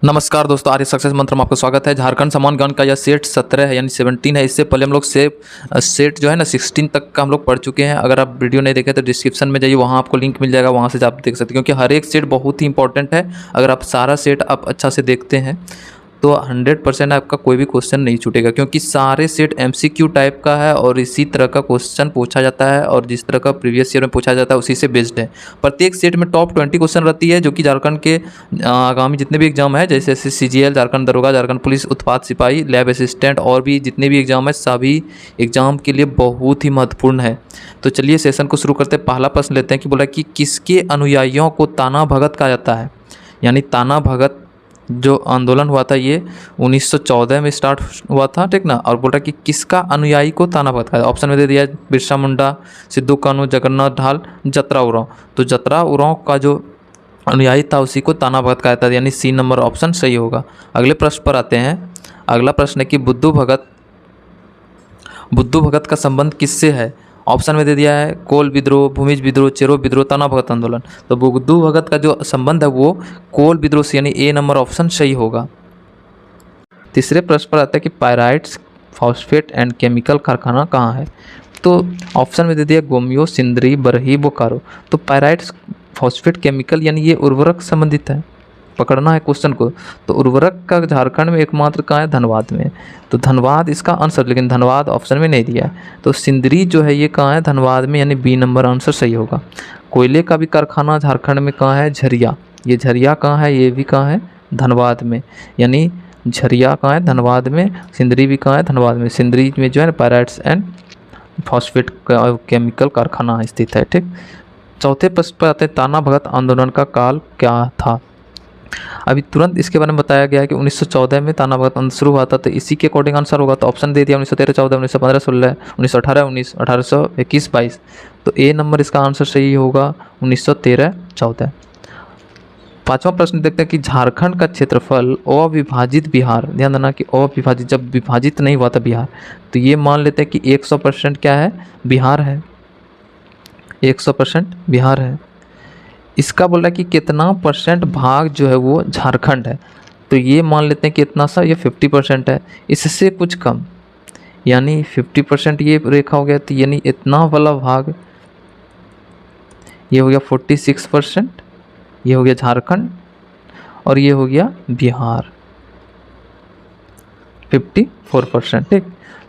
नमस्कार दोस्तों, आर्य सक्सेस मंत्र में आपका स्वागत है। झारखंड समान गण का यह सेट 17 है यानी 17 है। इससे पहले हम लोग सेट जो है ना 16 तक का हम लोग पढ़ चुके हैं। अगर आप वीडियो नहीं देखे तो डिस्क्रिप्शन में जाइए, वहाँ आपको लिंक मिल जाएगा, वहाँ से आप देख सकते हैं, क्योंकि हर एक सेट बहुत ही इंपॉर्टेंट है। अगर आप सारा सेट आप अच्छा से देखते हैं तो 100% आपका कोई भी क्वेश्चन नहीं छूटेगा, क्योंकि सारे सेट MCQ टाइप का है और इसी तरह का क्वेश्चन पूछा जाता है और जिस तरह का प्रीवियस ईयर में पूछा जाता है उसी से बेस्ड है। प्रत्येक सेट में टॉप 20 क्वेश्चन रहती है, जो कि झारखंड के आगामी जितने भी एग्जाम है, जैसे CGL, झारखंड दरोगा, झारखंड पुलिस उत्पाद सिपाही, लैब असिस्टेंट और भी जितने भी एग्जाम है, सभी एग्जाम के लिए बहुत ही महत्वपूर्ण है। तो चलिए सेशन को शुरू करते हैं। पहला प्रश्न लेते हैं कि बोला कि किसके अनुयायियों को ताना भगत कहा जाता है। यानी ताना भगत जो आंदोलन हुआ था ये 1914 में स्टार्ट हुआ था, ठीक ना। और बोल रहा कि किसका अनुयायी को ताना भगत कहा। ऑप्शन में दे दिया बिरसा मुंडा, सिद्धू कानू, जगन्नाथ ढाल, जतरा उरांव। तो जतरा उरांव का जो अनुयायी था उसी को ताना भगत कहा जाता है, यानी C नंबर ऑप्शन सही होगा। अगले प्रश्न पर आते हैं। अगला प्रश्न है कि बुद्धू भगत का संबंध किससे है। ऑप्शन में दे दिया है कोल विद्रोह, भूमिज विद्रोह, चेरो विद्रोह, ताना भगत आंदोलन। तो बुद्धू भगत का जो संबंध है वो कोल विद्रोह से, यानी A नंबर ऑप्शन सही होगा। तीसरे प्रश्न पर आता है कि पायराइट्स फॉस्फेट एंड केमिकल कारखाना कहाँ है। तो ऑप्शन में दे दिया गोमियो, सिंदरी, बरही, बोकारो। तो पायराइट्स फॉस्फेट केमिकल यानी ये उर्वरक संबंधित है, पकड़ना है क्वेश्चन को। तो उर्वरक का झारखंड में एकमात्र कहाँ है, धनबाद में। तो धनबाद इसका आंसर, लेकिन धनबाद ऑप्शन में नहीं दिया है। तो सिंदरी जो है ये कहाँ है, धनबाद में, यानी B नंबर आंसर सही होगा। कोयले का भी कारखाना झारखंड में कहाँ है, झरिया। ये झरिया कहाँ है, ये भी कहाँ है, धनबाद में। यानी झरिया कहाँ है, धनबाद में। सिंदरी भी कहाँ है, धनबाद में। सिंदरी में जो है पायराइट्स एंड फॉस्फेट केमिकल कारखाना स्थित है, ठीक। चौथे प्रश्न पर आते हैं, ताना भगत आंदोलन का काल क्या था। अभी तुरंत इसके बारे में बताया गया है कि 1914 में ताना भगत आंदोलन शुरू हुआ था, तो इसी के अकॉर्डिंग आंसर होगा। तो ऑप्शन दे दिया 1913 14, 1915 16, 1918 19, 1821 22। तो A नंबर इसका आंसर सही होगा 1913 14। पांचवा प्रश्न देखते हैं कि झारखंड का क्षेत्रफल अविभाजित बिहार, ध्यान देना कि अविभाजित, जब विभाजित नहीं हुआ था बिहार, तो ये मान लेते हैं कि 100% क्या है, बिहार है। 100% बिहार है। इसका बोला कि कितना परसेंट भाग जो है वो झारखंड है, तो ये मान लेते हैं कि इतना सा, ये 50% है, इससे कुछ कम, यानी 50% ये रेखा हो गया। तो यानी इतना वाला भाग ये हो गया 46%, ये हो गया झारखंड, और ये हो गया बिहार 54%, ठीक।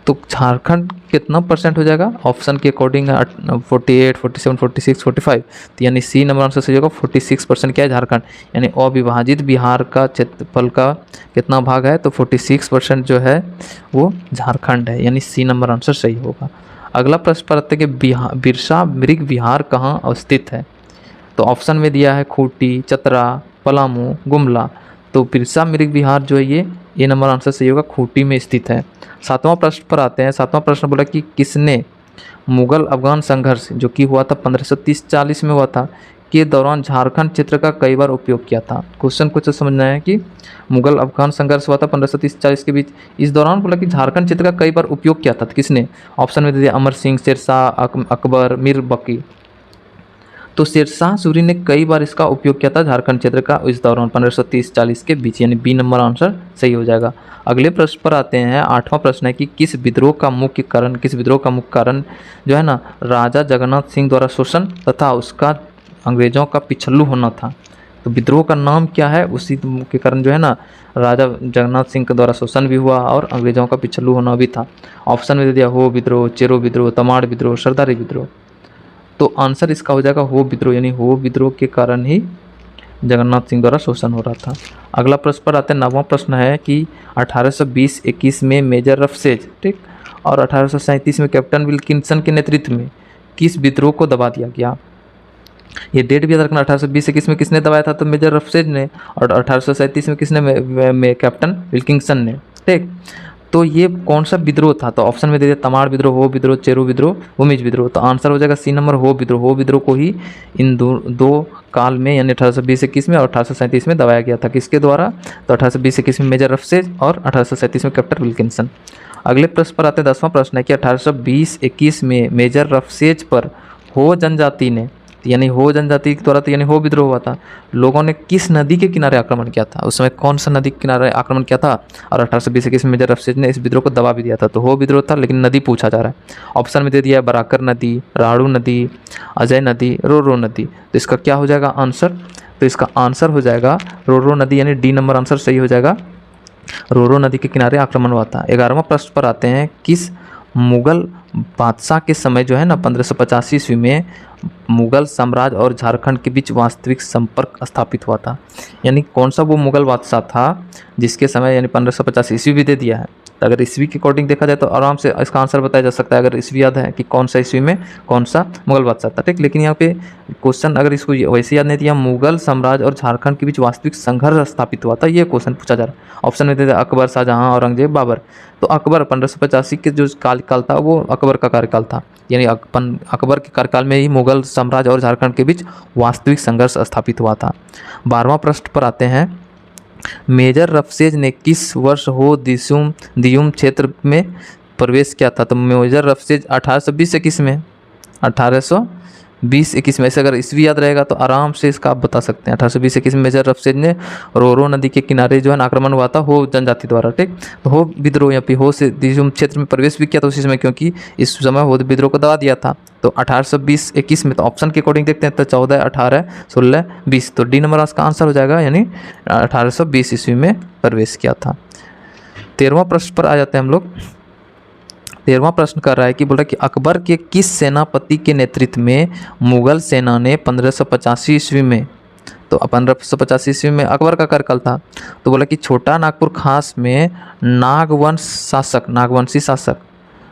तो झारखंड कितना परसेंट हो जाएगा, ऑप्शन के अकॉर्डिंग 48, 47, 46, 45। तो यानी C नंबर आंसर सही होगा। 46% क्या है, झारखंड। यानी अविभाजित बिहार का क्षेत्रफल का कितना भाग है, तो 46% जो है वो झारखंड है, यानी C नंबर आंसर सही होगा। अगला प्रश्न पर आते हैं कि बिरसा मृग विहार कहाँ अवस्थित है। तो ऑप्शन में दिया है खूंटी, चतरा, पलामू, गुमला। तो बिरसा मृग विहार जो है ये A नंबर आंसर सही होगा, खूंटी में स्थित है। सातवां प्रश्न पर आते हैं। सातवां प्रश्न बोला कि किसने मुगल अफगान संघर्ष जो कि हुआ था 1530-40 में हुआ था के दौरान झारखंड क्षेत्र का कई बार उपयोग किया था। क्वेश्चन कुछ समझना है कि मुगल अफगान संघर्ष हुआ था 1530-40 के बीच, इस दौरान बोला कि झारखंड क्षेत्र का कई बार उपयोग किया था, तो किसने। ऑप्शन में दे दिया अमर सिंह, शेरशाह, अकबर, मीर बकी। तो शेरशाह सूरी ने कई बार इसका उपयोग किया था झारखंड क्षेत्र का इस दौरान 1530-40 के बीच, यानी B नंबर आंसर सही हो जाएगा। अगले प्रश्न पर आते हैं। आठवां प्रश्न है कि किस विद्रोह का मुख्य कारण जो है ना, राजा जगन्नाथ सिंह द्वारा शोषण तथा उसका अंग्रेजों का पिछल्लू होना था। तो विद्रोह का नाम क्या है, उसी मुख्य कारण जो है ना, राजा जगन्नाथ सिंह के द्वारा शोषण भी हुआ और अंग्रेजों का पिछल्लू होना भी था। ऑप्शन में दे दिया हो विद्रोह, चेरो विद्रोह, तमाड़ विद्रोह, सरदारी विद्रोह। तो आंसर इसका हो जाएगा हो विद्रोह, यानी हो विद्रोह के कारण ही जगन्नाथ सिंह द्वारा शोषण हो रहा था। अगला प्रश्न पर आते हैं। 9वां प्रश्न है कि 1820-21 में मेजर रफसेज, ठीक, और 1837 में कैप्टन विल्किंसन के नेतृत्व में किस विद्रोह को दबा दिया गया। ये डेट भी याद रखना, 1820-21 में किसने दबाया था, तो मेजर रफसेज ने, और 1837 में किसने, में कैप्टन विल्किंसन ने, ठीक। तो ये कौन सा विद्रोह था, तो ऑप्शन में दे दिया तमाड़ विद्रोह, हो विद्रोह, चेरो विद्रोह, भूमिज विद्रोह। तो आंसर हो जाएगा C नंबर हो विद्रोह। हो विद्रोह को ही इन दो काल में, यानी 1820-21 में और 1837 में दबाया गया था, किसके द्वारा, तो 1820-21 में मेजर रफसेज और 1837 में कैप्टन विल्किंसन। अगले प्रश्न पर आते हैं। 10वां प्रश्न है कि 1820-21 में मेजर रफसेज पर हो जनजाति ने तो यानी हो जनजाति के द्वारा, तो यानी हो विद्रोह हुआ था। लोगों ने किस नदी के किनारे आक्रमण किया था, उस समय कौन सा नदी के किनारे आक्रमण किया था, और 1820-21 में मेजर रफसेज ने इस विद्रोह को दबा भी दिया था। तो हो विद्रोह था, लेकिन नदी पूछा जा रहा है। ऑप्शन में दे दिया है बराकर नदी, राड़ू नदी, अजय नदी, रोरो नदी। तो इसका क्या हो जाएगा आंसर, तो इसका आंसर हो जाएगा रोरो नदी, यानी डी नंबर आंसर सही हो जाएगा। रोरो नदी के किनारे आक्रमण हुआ था। 11वां प्रश्न पर आते हैं, किस मुगल बादशाह के समय जो है ना 1585 ईस्वी में मुगल साम्राज्य और झारखंड के बीच वास्तविक संपर्क स्थापित हुआ था। यानी कौन सा वो मुगल बादशाह था जिसके समय, यानी 1585 ईस्वी भी दे दिया है, तो अगर ईस्वी के अकॉर्डिंग देखा जाए तो आराम से इसका आंसर बताया जा सकता है, अगर ईस्वी याद है कि कौन सा ईस्वी में कौन सा मुगल बादशाह था। ठीक, लेकिन यहाँ पे क्वेश्चन अगर इसको वैसे याद नहीं दिया, मुगल साम्राज्य और झारखंड के बीच वास्तविक संघर्ष स्थापित हुआ था, ये क्वेश्चन पूछा जा रहा है। ऑप्शन में दे दिया अकबर, शाहजहां, औरंगजेब, बाबर। तो अकबर 1585 के जो कार्यकाल था वो अकबर का कार्यकाल था, यानी अकबर के कार्यकाल में ही मुगल साम्राज्य और झारखंड के बीच वास्तविक संघर्ष स्थापित हुआ था। 12वां प्रश्न पर आते हैं, मेजर रफसेज ने किस वर्ष हो दियुम क्षेत्र में प्रवेश किया था। तो मेजर रफसेज 1820-21 में, 1820-21 में। ऐसे अगर ईस्वी याद रहेगा तो आराम से इसका आप बता सकते हैं। 1820-21 में मेजर रफसेज ने रोरो नदी के किनारे जो है आक्रमण हुआ था हो जनजाति द्वारा। ठीक, तो हो विद्रोह या फिर हो से दियुम क्षेत्र में प्रवेश भी किया था उसी समय, क्योंकि इस समय हो विद्रोह को दबा दिया था। तो 1820-21 में, तो ऑप्शन के अकॉर्डिंग देखते हैं तो 14, 18, 16, 20, तो डी नंबर का आंसर हो जाएगा, यानी 1820 ईस्वी में प्रवेश किया था। 13वां प्रश्न पर आ जाते हैं हम लोग। 13वां प्रश्न कर रहा है कि बोल रहा है कि अकबर के किस सेनापति के नेतृत्व में मुगल सेना ने 1585 ईस्वी में, तो 1585 ईस्वी में अकबर का कार्यकाल था, तो बोला कि छोटा नागपुर खास में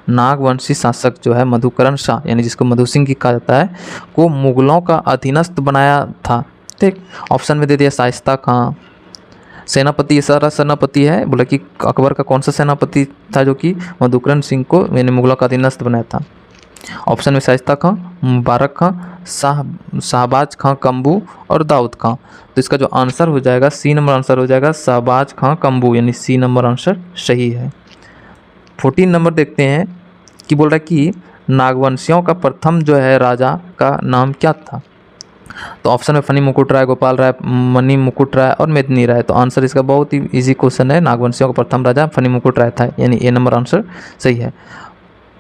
नागवंशी शासक जो है मधुकरण शाह, यानी जिसको मधु सिंह की कहा जाता है, को मुगलों का अधीनस्थ बनाया था। ठीक, ऑप्शन में दे दिया शाइस्ता खां, सेनापति, ये सारा सेनापति है। बोला कि अकबर का कौन सा सेनापति था जो कि मधुकरण सिंह को, यानी मुगलों का अधीनस्थ बनाया था। ऑप्शन में शाइस्ता खां, मुबारक खां, शाहबाज खां कम्बू और दाऊद खां। तो इसका जो आंसर हो जाएगा, सी नंबर आंसर हो जाएगा शाहबाज खां कम्बू, यानी सी नंबर आंसर सही है। 14 नंबर देखते हैं कि बोल रहा है कि नागवंशियों का प्रथम जो है राजा का नाम क्या था। तो ऑप्शन में फनी मुकुट राय, गोपाल राय, मणि मुकुट राय और मेदिनी राय। तो आंसर इसका बहुत ही इजी क्वेश्चन है, नागवंशियों का प्रथम राजा फनी मुकुट राय था, यानी ए नंबर आंसर सही है।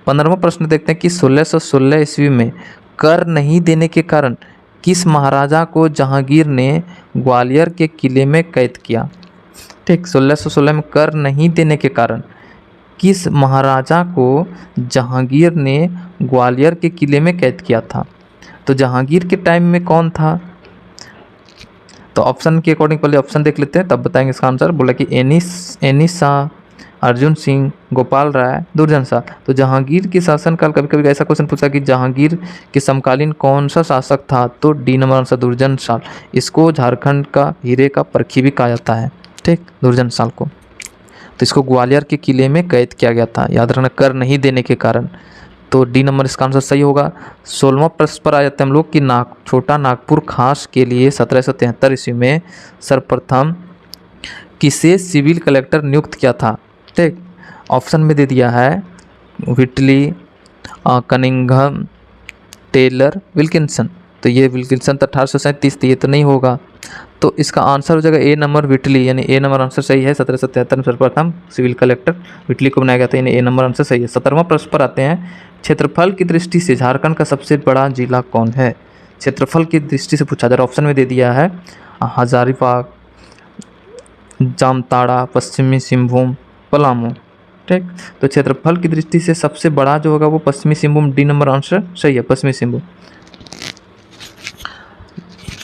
15वां प्रश्न देखते हैं कि 1616 ईस्वी में कर नहीं देने के कारण किस महाराजा को जहांगीर ने ग्वालियर के किले में कैद किया। ठीक, 1616 में कर नहीं देने के कारण किस महाराजा को जहांगीर ने ग्वालियर के किले में कैद किया था। तो जहांगीर के टाइम में कौन था, तो ऑप्शन के अकॉर्डिंग पहले ऑप्शन देख लेते हैं तब बताएंगे इसका आंसर। बोला कि एनिस शाह, अर्जुन सिंह, गोपाल राय, दुर्जन शाह। तो जहांगीर के शासनकाल, कभी कभी ऐसा क्वेश्चन पूछा कि जहांगीर के समकालीन कौन सा शासक था, तो डी नंबर आंसर दुर्जन शाह। इसको झारखंड का हीरे का परखी भी कहा जाता है। ठीक, दुर्जन शाह को। तो इसको ग्वालियर के किले में कैद किया गया था, याद रखना, कर नहीं देने के कारण। तो डी नंबर इसका आंसर सही होगा। 16वां प्रश्न पर आ जाते हैं हम लोग कि छोटा नागपुर खास के लिए 1773 ईस्वी में सर्वप्रथम किसे सिविल कलेक्टर नियुक्त किया था। ठीक, ऑप्शन में दे दिया है व्हिटली, कनिंघम, टेलर, विल्किंसन। तो ये विल्किंसन तो 1837 थी, ये तो नहीं होगा। तो इसका आंसर हो जाएगा ए नंबर व्हिटली, यानी ए नंबर आंसर सही है। 1773 में सर्वप्रथम सिविल कलेक्टर व्हिटली को बनाया गया था, यानी ए नंबर आंसर सही है। 17वां प्रश्न पर आते हैं, क्षेत्रफल की दृष्टि से झारखंड का सबसे बड़ा जिला कौन है। क्षेत्रफल की दृष्टि से पूछा जा रहा है। ऑप्शन में दे दिया है हजारीबाग, जामताड़ा, पश्चिमी सिंहभूम, पलामू। ठीक, तो क्षेत्रफल की दृष्टि से सबसे बड़ा जो होगा वो पश्चिमी सिंहभूम, डी नंबर आंसर सही है, पश्चिमी सिंहभूम।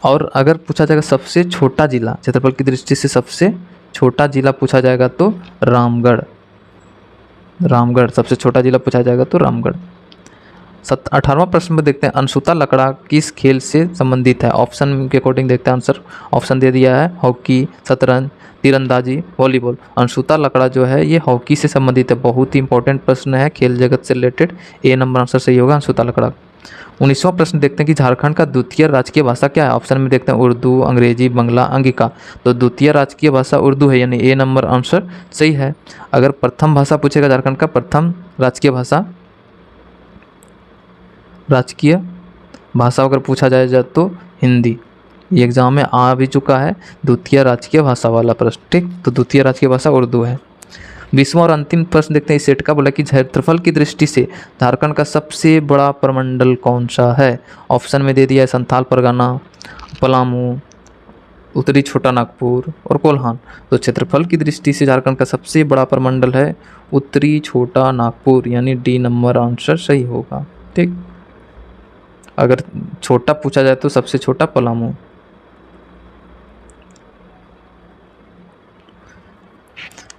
और अगर पूछा जाएगा सबसे छोटा जिला, क्षेत्रफल की दृष्टि से सबसे छोटा जिला पूछा जाएगा तो रामगढ़ सबसे छोटा जिला पूछा जाएगा तो रामगढ़। 18वां प्रश्न में देखते हैं, अनसुता लकड़ा किस खेल से संबंधित है। ऑप्शन के अकॉर्डिंग देखते हैं आंसर। ऑप्शन दे दिया है हॉकी, शतरंज, तीरंदाजी, वॉलीबॉल। अनसुता लकड़ा जो है ये हॉकी से संबंधित है, बहुत ही इंपॉर्टेंट प्रश्न है खेल जगत से रिलेटेड। ए नंबर आंसर सही होगा, अनसुता लकड़ा। 19वां प्रश्न देखते हैं कि झारखंड का द्वितीय राजकीय भाषा क्या है। ऑप्शन में देखते हैं उर्दू, अंग्रेजी, बंगला, अंगिका। तो द्वितीय राजकीय भाषा उर्दू है, यानी ए नंबर आंसर सही है। अगर प्रथम भाषा पूछेगा झारखंड का प्रथम राजकीय भाषा अगर पूछा जाए तो हिंदी। ये एग्जाम में आ भी चुका है, द्वितीय राजकीय भाषा वाला प्रश्न। ठीक, तो द्वितीय राजकीय भाषा उर्दू है। 20वां और अंतिम प्रश्न देखते हैं इस सेट का। बोला कि क्षेत्रफल की दृष्टि से झारखंड का सबसे बड़ा प्रमंडल कौन सा है? ऑप्शन में दे दिया है संथाल परगना, पलामू, उत्तरी छोटा नागपुर और कोल्हान। तो क्षेत्रफल की दृष्टि से झारखंड का सबसे बड़ा प्रमंडल है उत्तरी छोटा नागपुर, यानी डी नंबर आंसर सही होगा। ठीक, अगर छोटा पूछा जाए तो सबसे छोटा पलामू।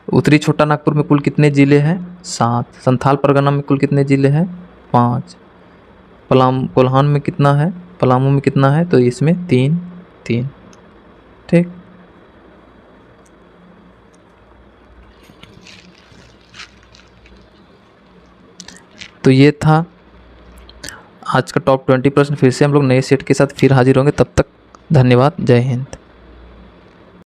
उत्तरी छोटा नागपुर में कुल कितने जिले हैं? 7। संथाल परगना में कुल कितने जिले हैं? 5। कोल्हान में कितना है? पलामू में कितना है? तो इसमें 3। ठीक, तो ये था आज का टॉप 20 प्रश्न। फिर से हम लोग नए सेट के साथ फिर हाजिर होंगे। तब तक धन्यवाद। जय हिंद।